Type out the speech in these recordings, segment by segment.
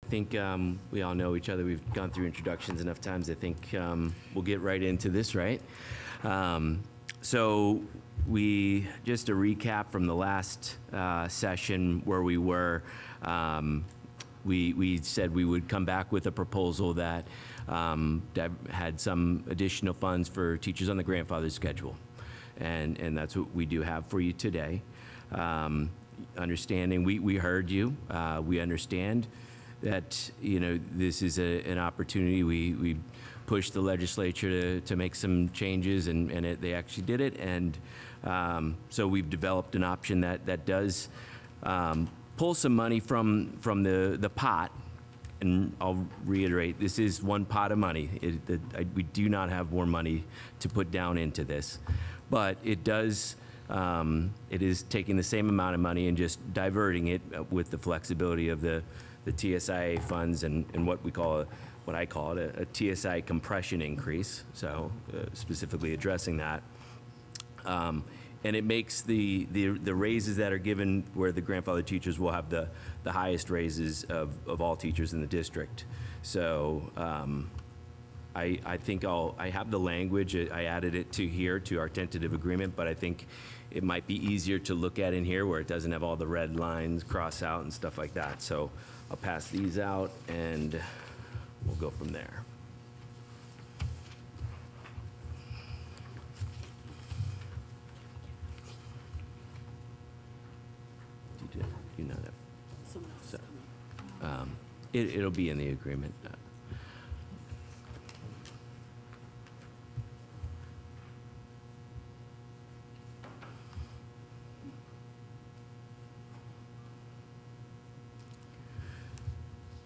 I think we all know each other. We've gone through introductions enough times. I think we'll get right into this, right? So just a recap from the last session where we were, we said we would come back with a proposal that had some additional funds for teachers on the grandfather schedule. And that's what we do have for you today. Understanding, we heard you. We understand that, you know, this is an opportunity. We pushed the legislature to make some changes, and they actually did it. And so we've developed an option that does pull some money from the pot. And I'll reiterate, this is one pot of money. We do not have more money to put down into this. But it does, it is taking the same amount of money and just diverting it with the flexibility of the TSIA funds and what I call it a TSI compression increase, so specifically addressing that. And it makes the raises that are given where the grandfather teachers will have the highest raises of all teachers in the district. So I think I have the language. I added it to our tentative agreement, but I think it might be easier to look at in here where it doesn't have all the red lines cross out and stuff like that. So I'll pass these out and we'll go from there. Do you know that? Someone else is coming. It'll be in the agreement.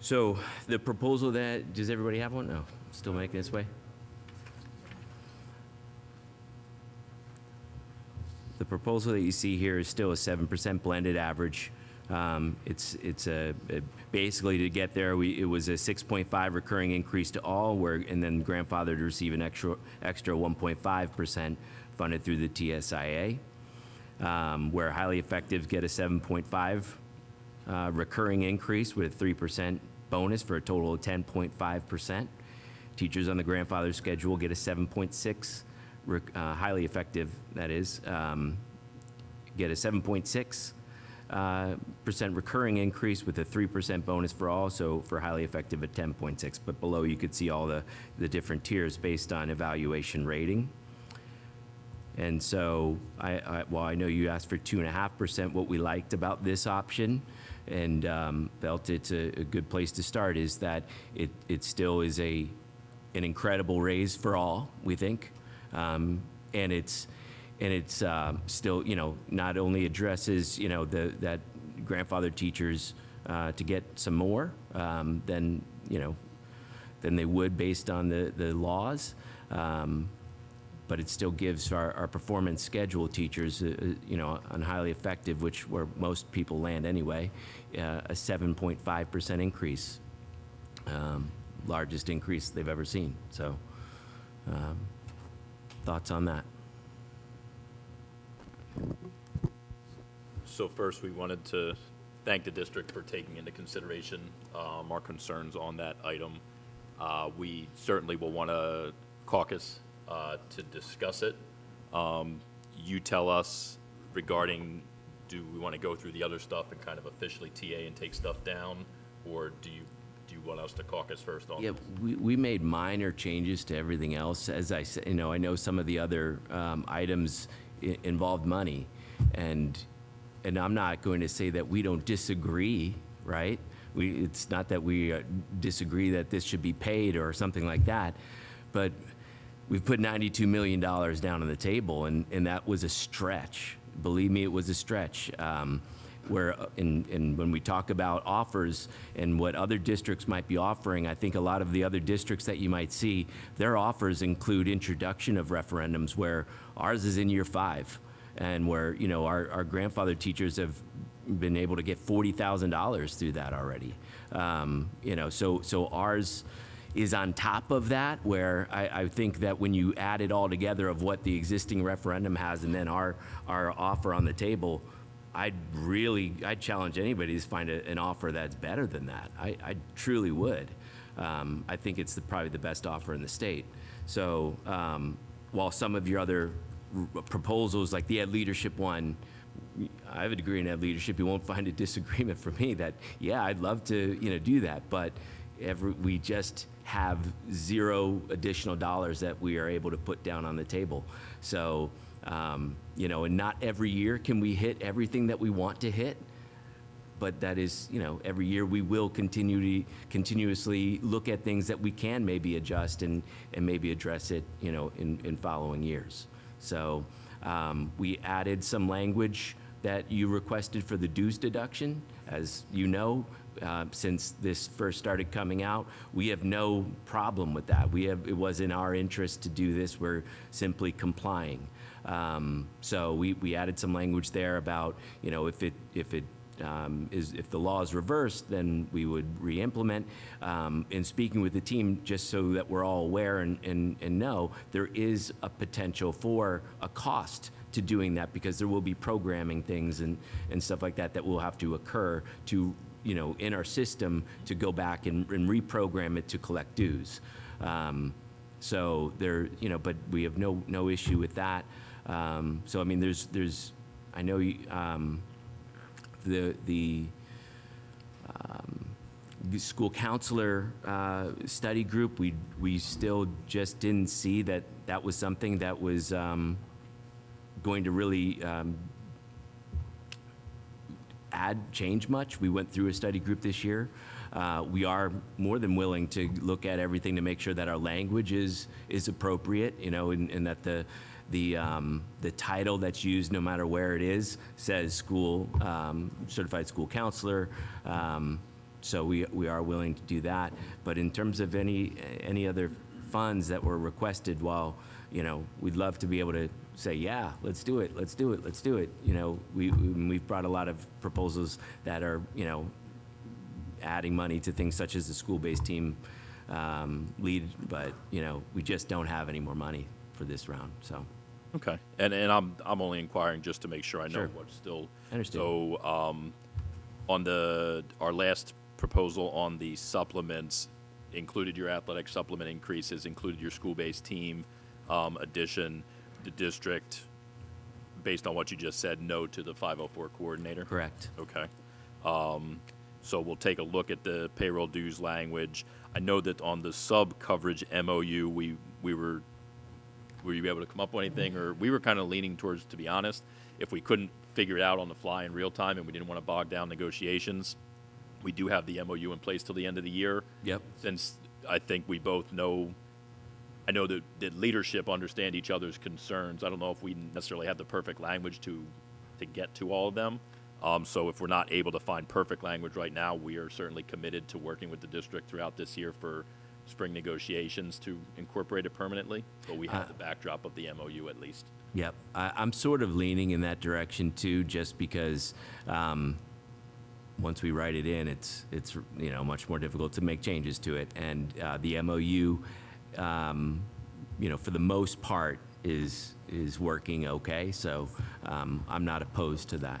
So the proposal does everybody have one? No, still making its way? The proposal that you see here is still a 7% blended average. It's basically to get there, it was a 6.5 recurring increase to all, and then grandfather to receive an extra 1.5% funded through the TSIA, where highly effectives get a 7.5 recurring increase with a 3% bonus for a total of 10.5%. Teachers on the grandfather schedule get a 7.6, highly effective, that is, get a 7.6% recurring increase with a 3% bonus for all, so for highly effective at 10.6. But below you could see all the different tiers based on evaluation rating. And so, well, I know you asked for 2.5%. What we liked about this option and felt it's a good place to start is that it still is an incredible raise for all, we think. And it's still, you know, not only addresses, you know, that grandfather teachers to get some more than they would based on the laws. But it still gives our performance schedule teachers, you know, on highly effective, where most people land anyway, a 7.5% increase, largest increase they've ever seen. So, thoughts on that? So first, we wanted to thank the district for taking into consideration our concerns on that item. We certainly will want to caucus to discuss it. You tell us regarding, do we want to go through the other stuff and kind of officially TA and take stuff down, or do you want us to caucus first on? Yeah, we made minor changes to everything else. As I said, you know, I know some of the other items involved money, and I'm not going to say that we don't disagree, right? It's not that we disagree that this should be paid or something like that, but we've put $92 million down on the table, and that was a stretch. Believe me, it was a stretch. When we talk about offers and what other districts might be offering, I think a lot of the other districts that you might see, their offers include introduction of referendums, where ours is in year 5, and where, you know, our grandfather teachers have been able to get $40,000 through that already. You know, so ours is on top of that, where I think that when you add it all together of what the existing referendum has and then our offer on the table, I'd challenge anybody to find an offer that's better than that. I truly would. I think it's probably the best offer in the state. So while some of your other proposals, like the Ed Leadership one, I would agree in Ed Leadership, you won't find a disagreement from me that, yeah, I'd love to, do that, but we just have zero additional dollars that we are able to put down on the table. So, and not every year can we hit everything that we want to hit, but that is, every year we will continuously look at things that we can maybe adjust and maybe address it, in following years. So we added some language that you requested for the dues deduction. As you know, since this first started coming out, we have no problem with that. It was in our interest to do this. We're simply complying. So we added some language there about, if the law is reversed, then we would re-implement. In speaking with the team, just so that we're all aware and know, there is a potential for a cost to doing that, because there will be programming things and stuff like that will have to occur to, in our system, to go back and reprogram it to collect dues. So there, but we have no issue with that. So I mean, there's I know the school counselor study group, we still just didn't see that was something that was going to really change much. We went through a study group this year. We are more than willing to look at everything to make sure that our language is appropriate, and that the title that's used, no matter where it is, says school certified school counselor. So we are willing to do that. But in terms of any other funds that were requested, while we'd love to be able to say, yeah, let's do it. We've brought a lot of proposals that are adding money to things such as the school-based team lead, but we just don't have any more money for this round. So. Okay, and I'm only inquiring just to make sure I know Sure. what's still. I understand. So on our last proposal on the supplements, included your athletic supplement increases, included your school-based team addition. The district, based on what you just said, no to the 504 coordinator? Correct. Okay. So we'll take a look at the payroll dues language. I know that on the sub-coverage MOU, were you able to come up with anything? Or we were kind of leaning towards, to be honest, if we couldn't figure it out on the fly in real time and we didn't want to bog down negotiations, we do have the MOU in place till the end of the year. Yep. Since I think we both know, I know that leadership understand each other's concerns. I don't know if we necessarily have the perfect language to get to all of them. So if we're not able to find perfect language right now, we are certainly committed to working with the district throughout this year for spring negotiations to incorporate it permanently. But we have the backdrop of the MOU at least. Yep. I'm sort of leaning in that direction too, just because once we write it in, it's much more difficult to make changes to it. And the MOU, for the most part, is working okay. So I'm not opposed to that.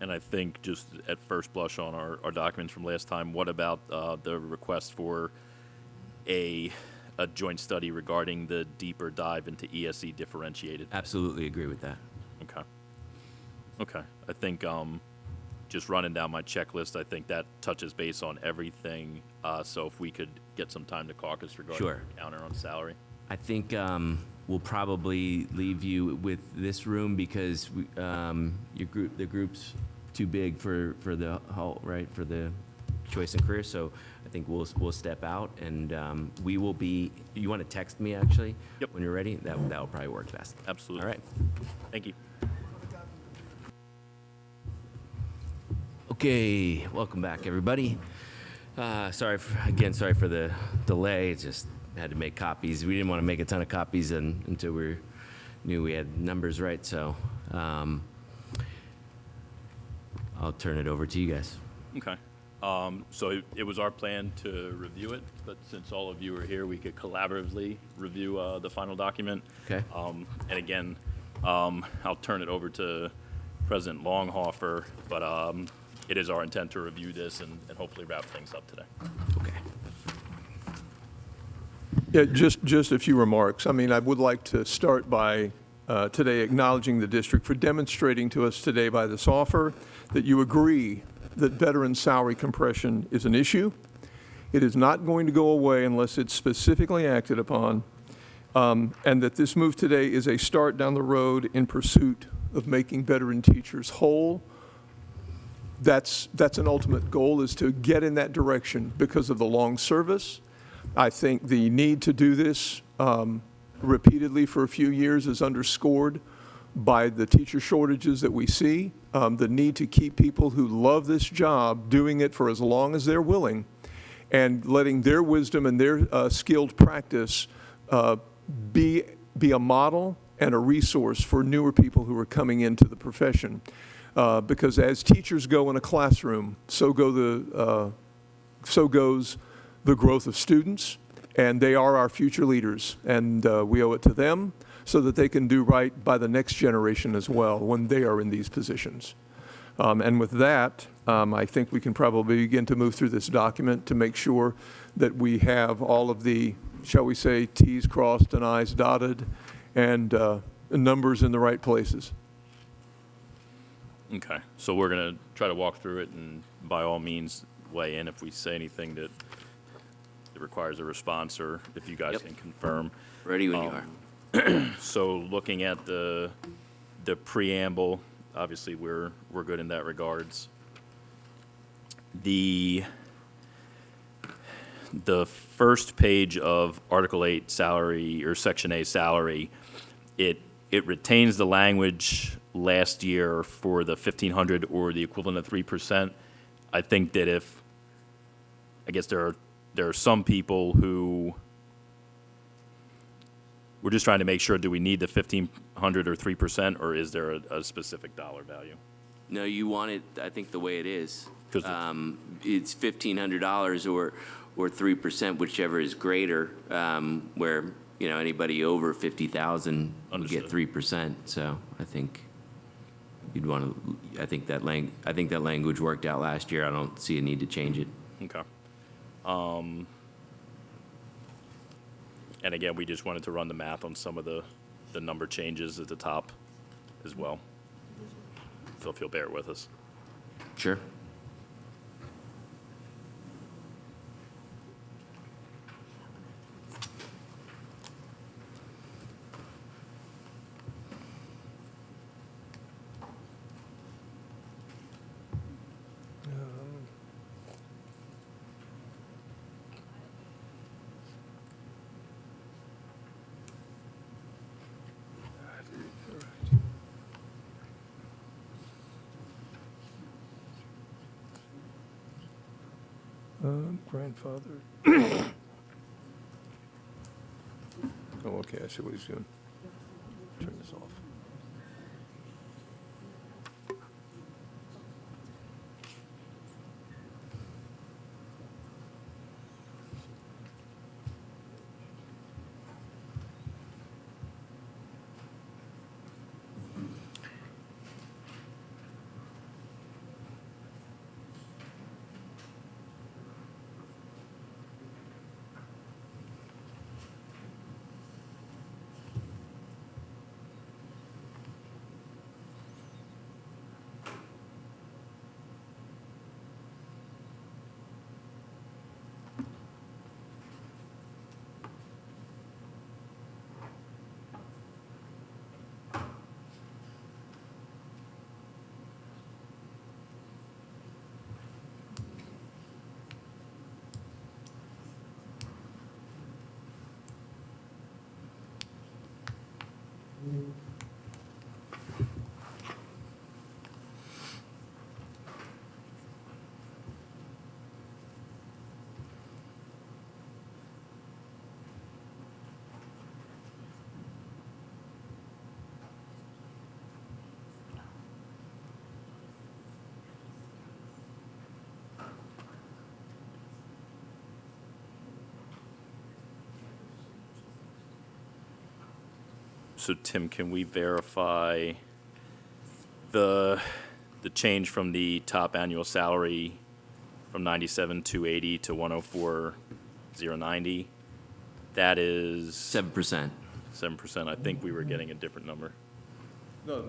And I think just at first blush on our documents from last time, what about the request for a joint study regarding the deeper dive into ESE differentiated? Absolutely agree with that. Okay. I think just running down my checklist, I think that touches base on everything. So if we could get some time to caucus regarding Sure. the counter on salary. I think we'll probably leave you with this room because the group's too big for the whole, right, for the choice and career. So I think we'll step out and we will be. You want to text me actually? Yep. When you're ready, that'll probably work best. Absolutely. All right. Thank you. Okay, welcome back, everybody. Sorry for the delay. It just had to make copies. We didn't want to make a ton of copies until we knew we had numbers right. So I'll turn it over to you guys. Okay. So it was our plan to review it, but since all of you are here, we could collaboratively review the final document. Okay. And again, I'll turn it over to President Longhofer, but it is our intent to review this and hopefully wrap things up today. Okay. Yeah, just a few remarks. I mean, I would like to start by today acknowledging the district for demonstrating to us today by this offer that you agree that veteran salary compression is an issue. It is not going to go away unless it's specifically acted upon, and that this move today is a start down the road in pursuit of making veteran teachers whole. That's an ultimate goal, is to get in that direction because of the long service. I think the need to do this repeatedly for a few years is underscored by the teacher shortages that we see, the need to keep people who love this job doing it for as long as they're willing, and letting their wisdom and their skilled practice be a model and a resource for newer people who are coming into the profession. Because as teachers go in a classroom, so goes the growth of students, and they are our future leaders, and we owe it to them so that they can do right by the next generation as well when they are in these positions. And with that, I think we can probably begin to move through this document to make sure that we have all of the, shall we say, T's crossed and I's dotted, and numbers in the right places. Okay, so we're going to try to walk through it, and by all means, weigh in if we say anything that requires a response, or if you guys Yep. can confirm. Ready when you are. So looking at the preamble, obviously we're good in that regards. The first page of Article 8 salary, or Section A salary, it retains the language last year for the 1,500 or the equivalent of 3%. I think that I guess there are some people who, we're just trying to make sure, do we need the 1,500 or 3%, or is there a specific dollar value? No, you want it, I think, the way it is. 'Cause It's $1,500 or 3%, whichever is greater, where, you know, anybody over 50,000 would get Understood. 3%. So I think you'd want to, I think that language worked out last year. I don't see a need to change it. Okay. And again, we just wanted to run the math on some of the number changes at the top as well. So if you'll bear with us. Sure. Grandfather. Oh, okay, I see what he's doing. Turn this off. So Tim, can we verify the change from the top annual salary from 97,280 to 104,090, that is 7%. 7%. I think we were getting a different number. No,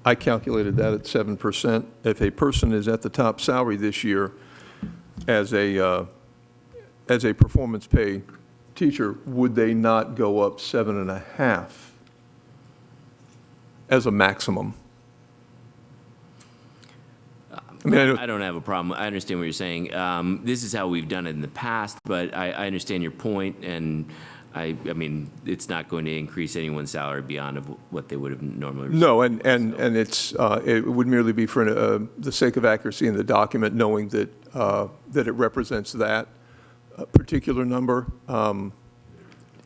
I calculated that at 7%. If a person is at the top salary this year as a performance pay teacher, would they not go up 7.5 as a maximum? I mean, I know, I don't have a problem. I understand what you're saying. This is how we've done it in the past, but I understand your point, and I mean, it's not going to increase anyone's salary beyond of what they would have normally received. no, and it would merely be for the sake of accuracy in the document, knowing that it represents that particular number.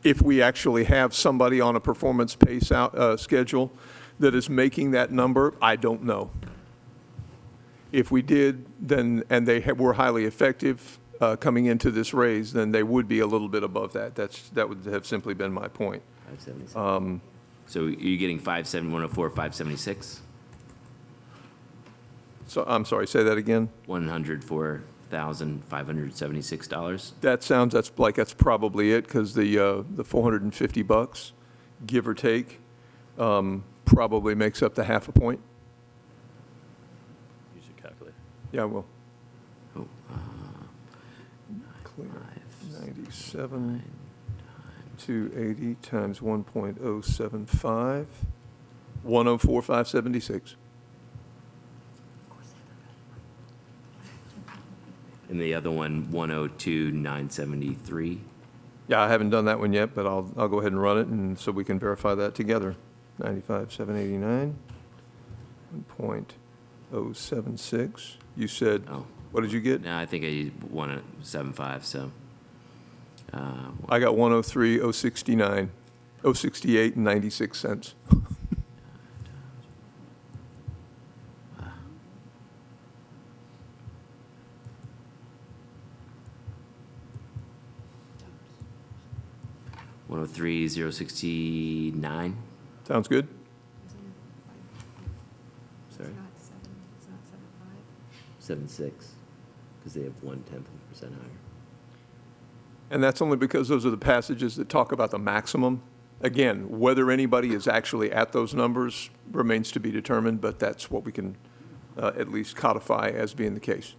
If we actually have somebody on a performance pay schedule that is making that number, I don't know. If we did, then, and they were highly effective coming into this raise, then they would be a little bit above that. That would have simply been my point. 576. So you're getting 104, 576? So, I'm sorry, say that again? $104,576. That's probably it, because the $450, give or take, probably makes up the half a point. Use your calculator. Yeah, I will. Oh, Clear. 97, 280 times 1.075, 104,576. and the other one, 102,973. Yeah, I haven't done that one yet, but I'll go ahead and run it, and so we can verify that together. 95,789, 1.076. You said, Oh, what did you get? no, I think I won at 75, so. I got 103,069, 068 and 96 cents. $103,069. Sounds good? Sorry. It's not 7.5. 76, because they have 0.1% higher. And that's only because those are the passages that talk about the maximum. Again, whether anybody is actually at those numbers remains to be determined, but that's what we can at least codify as being the case.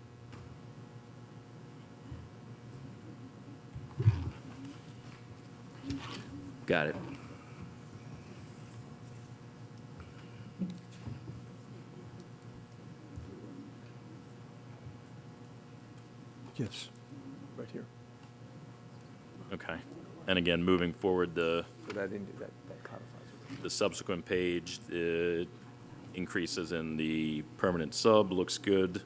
Got it. Yes, right here. Okay. And again, moving forward, So that codifies it. the subsequent page, increases in the permanent sub looks good.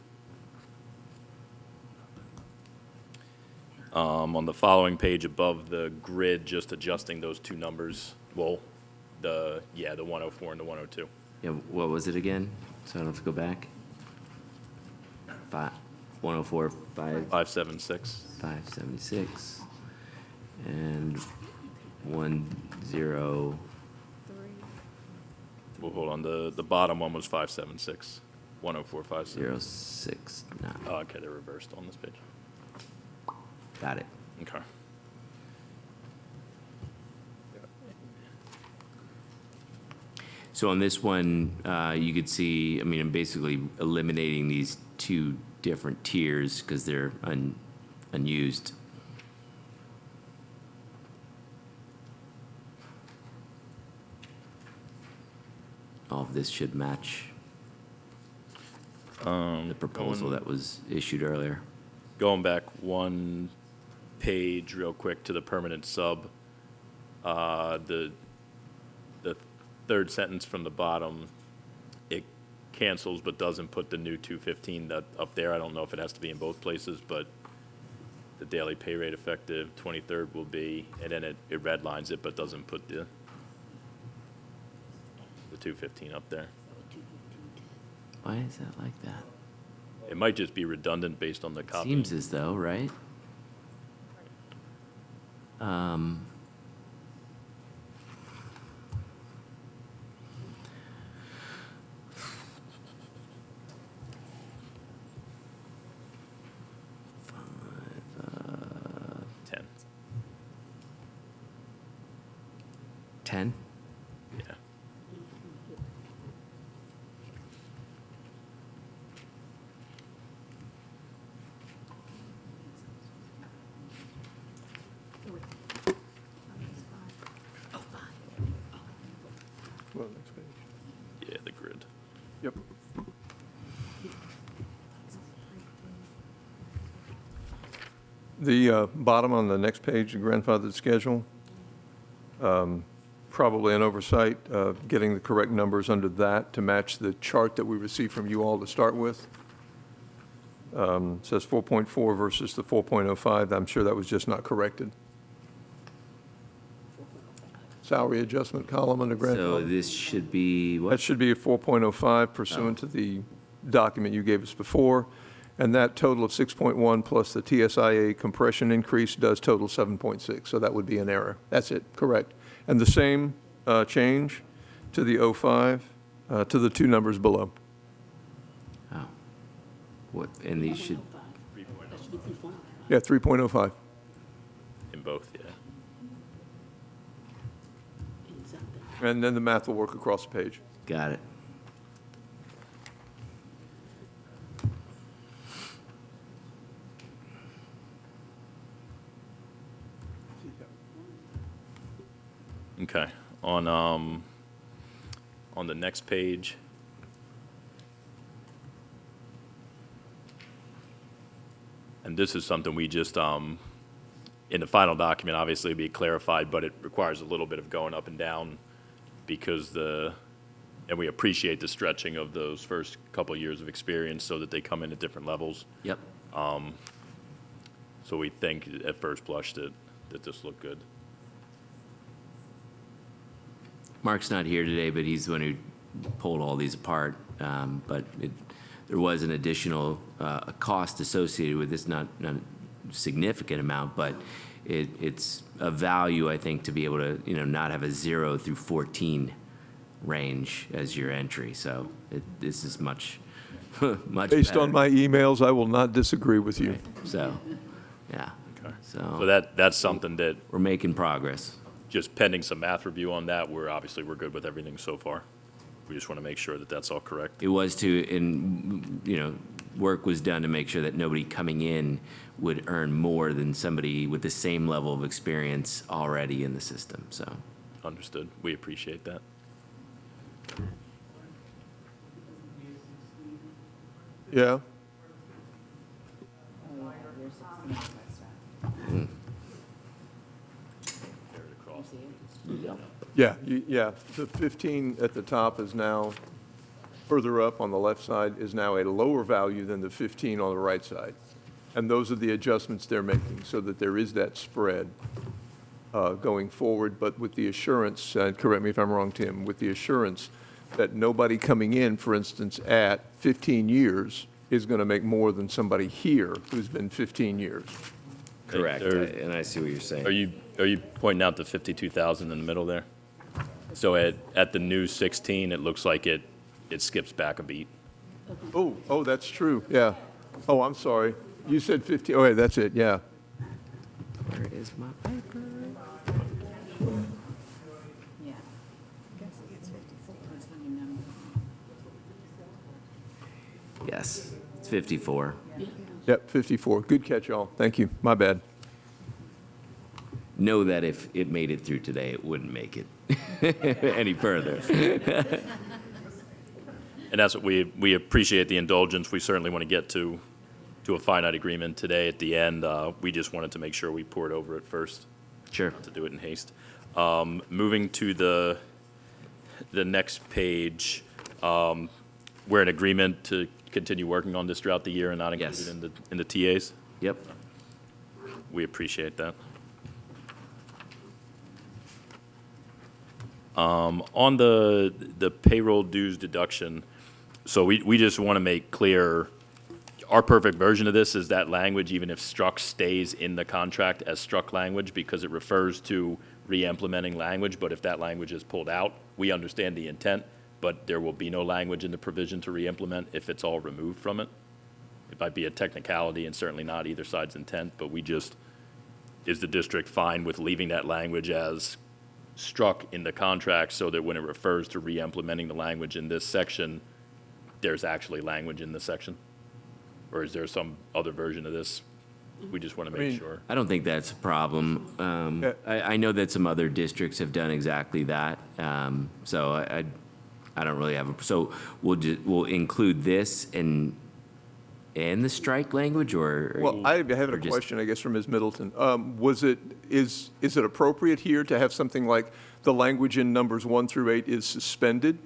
On the following page above the grid, just adjusting those two numbers, well, the 104 and the 102. Yeah, what was it again? So I don't have to go back. 104, 576. 576, and 10, Well, hold on, the bottom one was 576, 104, 576. 069. Oh, okay, they're reversed on this page. Got it. Okay. So on this one, you could see, I mean, I'm basically eliminating these two different tiers because they're unused. All of this should match the proposal that was issued earlier. Going back one page real quick to the permanent sub, the third sentence from the bottom, it cancels but doesn't put the new 215 up there. I don't know if it has to be in both places, but the daily pay rate effective 23rd will be, and then it redlines it but doesn't put the 215 up there. Why is that like that? It might just be redundant based on the copy. Seems as though, right? 10. 10? Yeah. Well, next page. Yeah, the grid. Yep. The bottom on the next page, the grandfathered schedule, probably an oversight, getting the correct numbers under that to match the chart that we received from you all to start with. It says 4.4 versus the 4.05. I'm sure that was just not corrected. Salary adjustment column under So grandfather. this should be, That what? should be a 4.05 pursuant to the document you gave us before. And that total of 6.1 plus the TSIA compression increase does total 7.6. So that would be an error. That's it, correct. And the same change to the 05, to the two numbers below. Oh. What, and these should, Yeah, 3.05. In both, yeah. And then the math will work across the page. got it. Okay, on the next page. And this is something we just, in the final document, obviously it'll be clarified, but it requires a little bit of going up and down because and we appreciate the stretching of those first couple of years of experience so that they come in at different levels. Yep. So we think at first blush that this looked good. Mark's not here today, but he's the one who pulled all these apart. But there was an additional cost associated with this, not a significant amount, but it's a value, I think, to be able to, not have a 0 through 14 range as your entry. So this is much, much Based better. on my emails, I will not disagree with you. Right. So, yeah. Okay. So So that's something that, we're making progress. just pending some math review on that, we're good with everything so far. We just want to make sure that that's all correct. It was work was done to make sure that nobody coming in would earn more than somebody with the same level of experience already in the system, so. Understood. We appreciate that. Yeah? Yeah, yeah. The 15 at the top is now, further up on the left side, is now a lower value than the 15 on the right side. And those are the adjustments they're making, so that there is that spread going forward, but with the assurance, correct me if I'm wrong, Tim, with the assurance that nobody coming in, for instance, at 15 years is going to make more than somebody here who's been 15 years. Correct, There- and I see what you're saying. Are you pointing out the 52,000 in the middle there? So at the new 16, it looks like it skips back a beat. Oh, that's true, yeah. Oh, I'm sorry. You said 50, oh, yeah, that's it, yeah. Where is my paper? Yeah. I guess it's 54, that's not your number. Yes, it's 54. Yep, 54. Good catch, y'all. Thank you. My bad. Know that if it made it through today, it wouldn't make it any further. And that's what we appreciate the indulgence. We certainly want to get to a finite agreement today at the end. We just wanted to make sure we poured over it first, Sure. to do it in haste. Moving to the next page, we're in agreement to continue working on this throughout the year and not include Yes. it in the TAs. Yep. We appreciate that. On the payroll dues deduction, so we just want to make clear, our perfect version of this is that language, even if struck stays in the contract as struck language because it refers to re-implementing language, but if that language is pulled out, we understand the intent, but there will be no language in the provision to re-implement if it's all removed from it. It might be a technicality and certainly not either side's intent, but we just is the district fine with leaving that language as struck in the contract so that when it refers to re-implementing the language in this section, there's actually language in this section? Or is there some other version of this? We just want to make sure. I don't think that's a problem. Yeah. I know that some other districts have done exactly that. So I don't really have a, so we'll include this in the strike language, or? Well, I have or a just- question, I guess, from Ms. Middleton. Is it appropriate here to have something like the language in numbers 1 through 8 is suspended?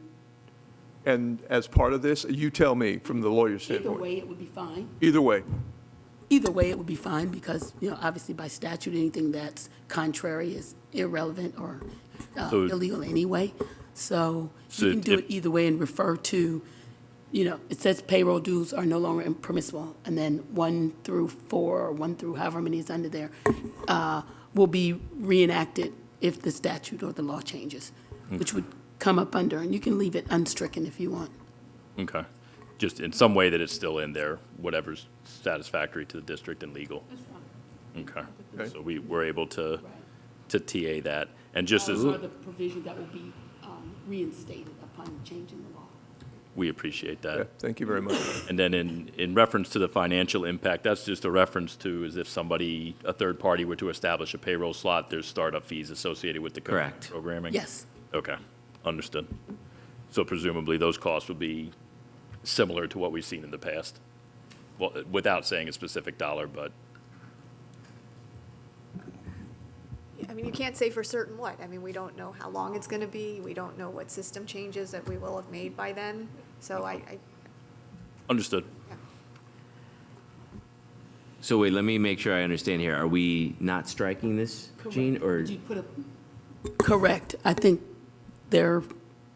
And as part of this, you tell me from the lawyer's Either standpoint. way, it would be fine. Either way. Either way, it would be fine because, obviously by statute, anything that's contrary is irrelevant or So- illegal anyway. So So you can do if- it either way and refer to, it says payroll dues are no longer permissible. And then 1 through 4 or 1 through however many is under there will be reenacted if the statute or the law changes, which would come up under, and you can leave it unstricken if you want. Okay. Just in some way that it's still in there, whatever's satisfactory to the district and legal. Okay. Okay. So we're able to TA that. And just as, Those are the provisions that will be reinstated upon changing the law. we appreciate Yeah, that. thank you very much. And then in reference to the financial impact, that's just a reference to as if somebody, a third party were to establish a payroll slot, there's startup fees associated with the Correct. programming? Yes. Okay, understood. So presumably those costs would be similar to what we've seen in the past? Well, without saying a specific dollar, but, I mean, you can't say for certain what. I mean, we don't know how long it's going to be. We don't know what system changes that we will have made by then. So I understood. So wait, let me make sure I understand here. Are we not striking this, Gene, or? Did you put a? Correct. I think their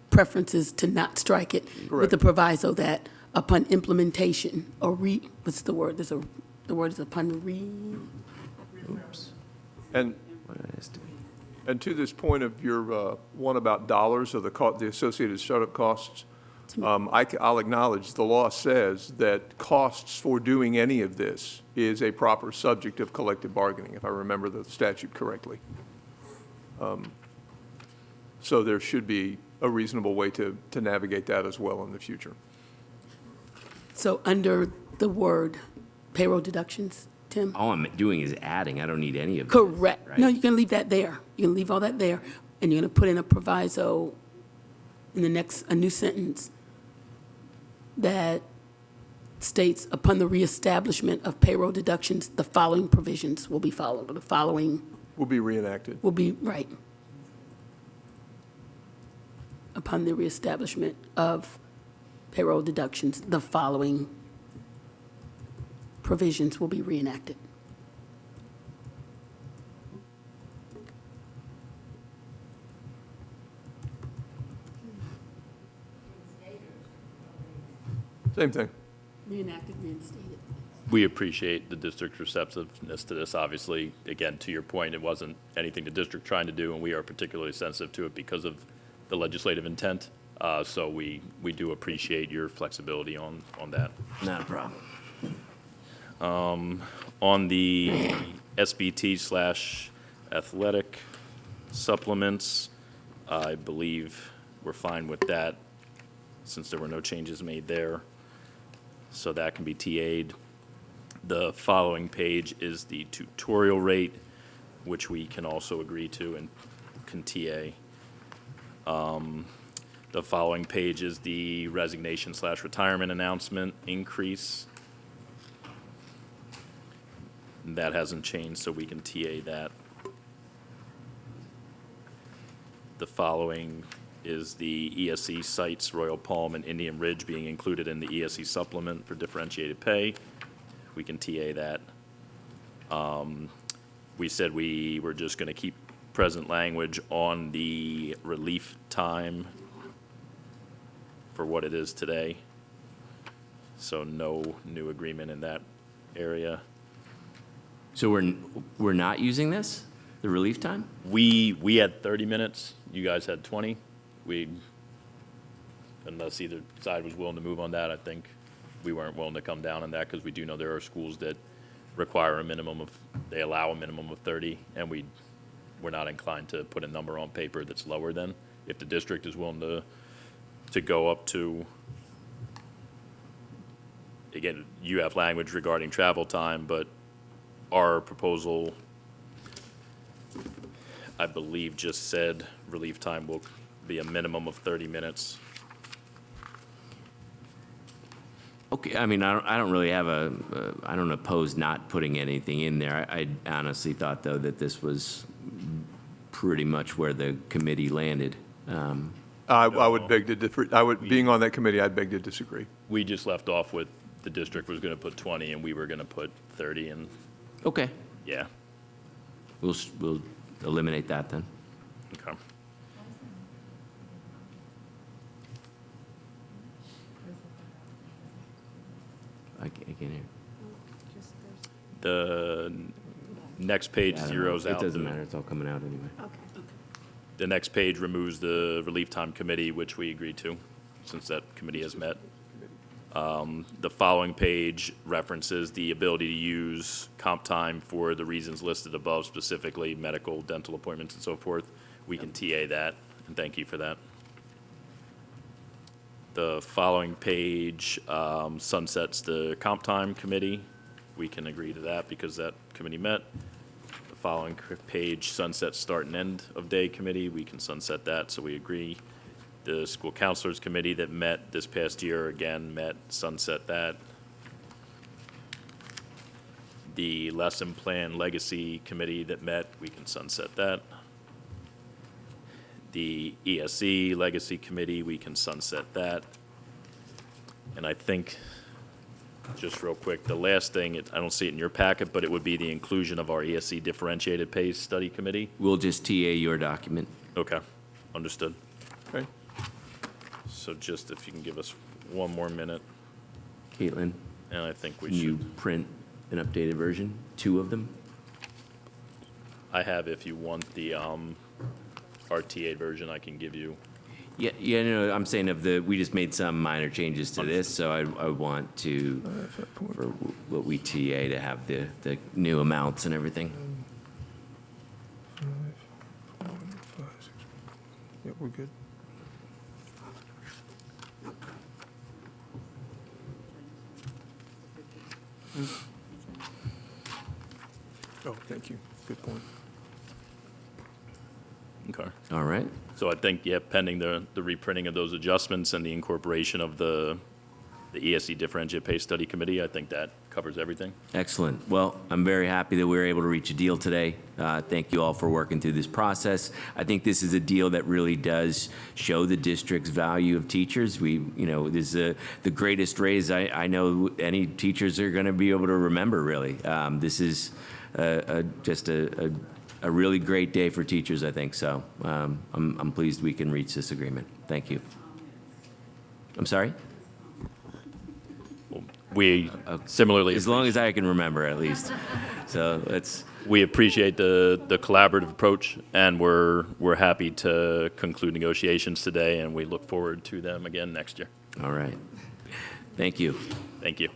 preference is to not strike it with the proviso that upon implementation or what's the word? The word is upon Oops. And, What did I estimate? and to this point of your one about dollars or the associated startup costs, I'll acknowledge the law says that costs for doing any of this is a proper subject of collective bargaining, if I remember the statute correctly. So there should be a reasonable way to navigate that as well in the future. So under the word payroll deductions, Tim? All I'm doing is adding. I don't need any of this. Correct. right? No, you can leave that there. You can leave all that there, and you're going to put in a proviso in a new sentence that states, upon the reestablishment of payroll deductions, the following provisions will be followed, or the following Will be reenacted. will be, right. Upon the reestablishment of payroll deductions, the following provisions will be reenacted. Same thing. Reenacted, reinstated. We appreciate the district's receptiveness to this. Obviously, again, to your point, it wasn't anything the district trying to do, and we are particularly sensitive to it because of the legislative intent. So we do appreciate your flexibility on that. Not a problem. On the SBT/athletic supplements, I believe we're fine with that since there were no changes made there. So that can be TA'd. The following page is the tutorial rate, which we can also agree to and can TA. The following page is the resignation/retirement announcement increase. That hasn't changed, so we can TA that. The following is the ESE sites, Royal Palm and Indian Ridge being included in the ESE supplement for differentiated pay. We can TA that. We said we were just going to keep present language on the relief time for what it is today. So no new agreement in that area. So we're not using this, the relief time? We had 30 minutes, you guys had 20. Unless either side was willing to move on that, I think we weren't willing to come down on that because we do know there are schools that require a minimum of, they allow a minimum of 30, and we're not inclined to put a number on paper that's lower than. If the district is willing to go up to, again, you have language regarding travel time, but our proposal, I believe, just said relief time will be a minimum of 30 minutes. Okay, I mean, I don't really have I don't oppose not putting anything in there. I honestly thought, though, that this was pretty much where the committee landed. I would beg to differ, being on that committee, I'd beg to disagree. We just left off with the district was going to put 20 and we were going to put 30, and Okay, yeah, we'll eliminate that then. okay. I can't hear. The next page I don't know. zeroes out. It doesn't matter, it's all coming out anyway. Okay. The next page removes the relief time committee, which we agreed to, since that committee has met. The following page references the ability to use comp time for the reasons listed above, specifically medical, dental appointments, and so forth. We can TA that, and thank you for that. The following page sunsets the comp time committee. We can agree to that because that committee met. The following page sunsets start and end of day committee. We can sunset that, so we agree. The school counselors committee that met this past year, again, met, sunset that. The lesson plan legacy committee that met, we can sunset that. The ESE legacy committee, we can sunset that. And I think, just real quick, the last thing, I don't see it in your packet, but it would be the inclusion of our ESE differentiated pay study committee. We'll just TA your document. Okay, understood. Okay? So just if you can give us one more minute, Caitlin, and I think we can you should, print an updated version, 2 of them? I have, if you want the RTA version, I can give you. Yeah, no, I'm saying we just made some minor changes to this, so I want to, for what we TA, to have the new amounts and everything. Yeah, we're good. Oh, thank you. Good point. Okay. All right, So I think, yeah, pending the reprinting of those adjustments and the incorporation of the ESE differentiated pay study committee, I think that covers everything. excellent. Well, I'm very happy that we were able to reach a deal today. Thank you all for working through this process. I think this is a deal that really does show the district's value of teachers. This is the greatest raise I know any teachers are going to be able to remember, really. This is just a really great day for teachers, I think. So I'm pleased we can reach this agreement. Thank you. I'm sorry? We similarly, As long as I can remember, at least. So let's. we appreciate the collaborative approach, and we're happy to conclude negotiations today, and we look forward to them again next year. All right. Thank you. Thank you.